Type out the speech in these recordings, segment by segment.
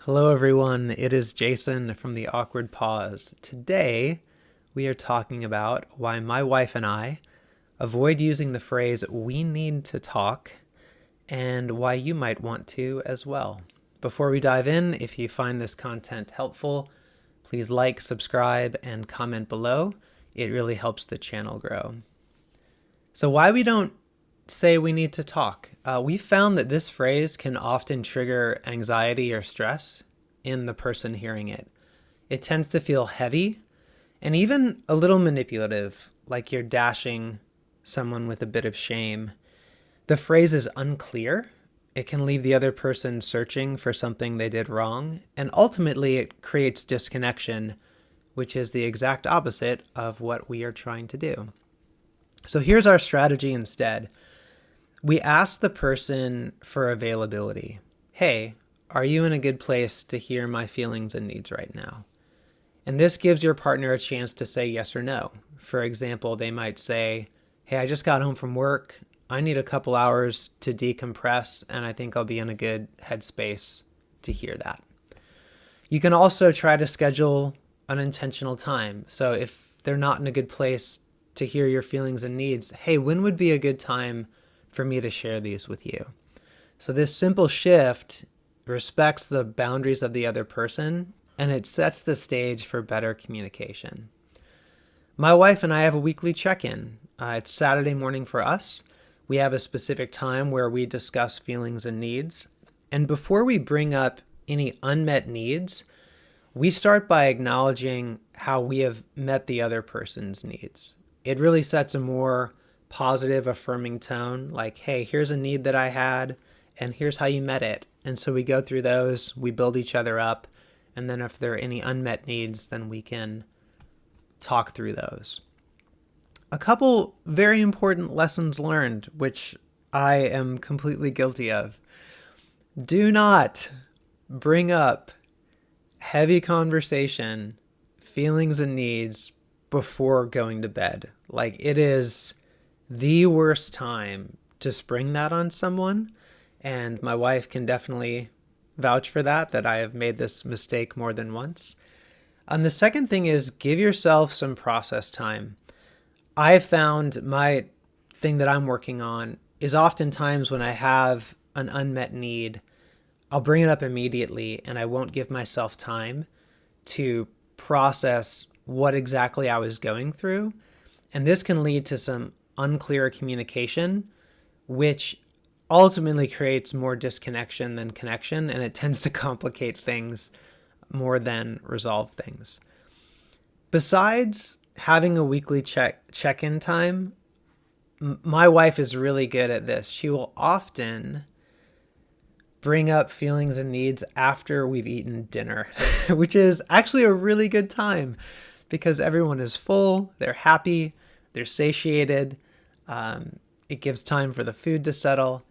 Hello, everyone. It is Jason from The Awkward Pause. Today, we are talking about why my wife and I avoid using the phrase, "we need to talk," and why you might want to as well. Before we dive in, if you find this content helpful, please like, subscribe, and comment below. It really helps the channel grow. So why we don't say we need to talk. We found that this phrase can often trigger anxiety or stress in the person hearing it. It tends to feel heavy and even a little manipulative, like you're dashing someone with a bit of shame. The phrase is unclear. It can leave the other person searching for something they did wrong, and ultimately it creates disconnection, which is the exact opposite of what we are trying to do. So here's our strategy instead. We ask the person for availability. Hey, are you in a good place to hear my feelings and needs right now? And this gives your partner a chance to say yes or no. For example, they might say, hey, I just got home from work. I need a couple hours to decompress, and I think I'll be in a good headspace to hear that. You can also try to schedule an intentional time. So if they're not in a good place to hear your feelings and needs, hey, when would be a good time for me to share these with you? So this simple shift respects the boundaries of the other person, and it sets the stage for better communication. My wife and I have a weekly check-in. It's Saturday morning for us. We have a specific time where we discuss feelings and needs. And before we bring up any unmet needs, we start by acknowledging how we have met the other person's needs. It really sets a more positive, affirming tone, like, hey, here's a need that I had, and here's how you met it. And so we go through those, we build each other up, and then if there are any unmet needs, then we can talk through those. A couple very important lessons learned, which I am completely guilty of. Do not bring up heavy conversation, feelings and needs before going to bed. Like, it is the worst time to spring that on someone. And my wife can definitely vouch for that I have made this mistake more than once. And the second thing is give yourself some process time. I found my thing that I'm working on is oftentimes when I have an unmet need, I'll bring it up immediately and I won't give myself time to process what exactly I was going through. And this can lead to some unclear communication, which ultimately creates more disconnection than connection, and it tends to complicate things more than resolve things. Besides having a weekly check-in time, my wife is really good at this. She will often bring up feelings and needs after we've eaten dinner, which is actually a really good time because everyone is full, they're happy, they're satiated. It gives time for the food to settle.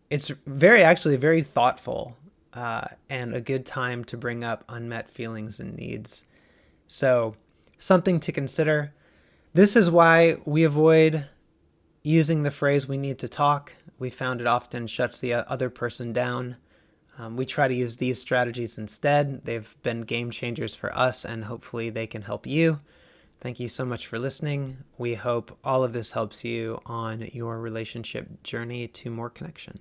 It's actually very thoughtful and a good time to bring up unmet feelings and needs. So something to consider. This is why we avoid using the phrase "we need to talk." We found it often shuts the other person down. We try to use these strategies instead. They've been game changers for us, and hopefully they can help you. Thank you so much for listening. We hope all of this helps you on your relationship journey to more connection.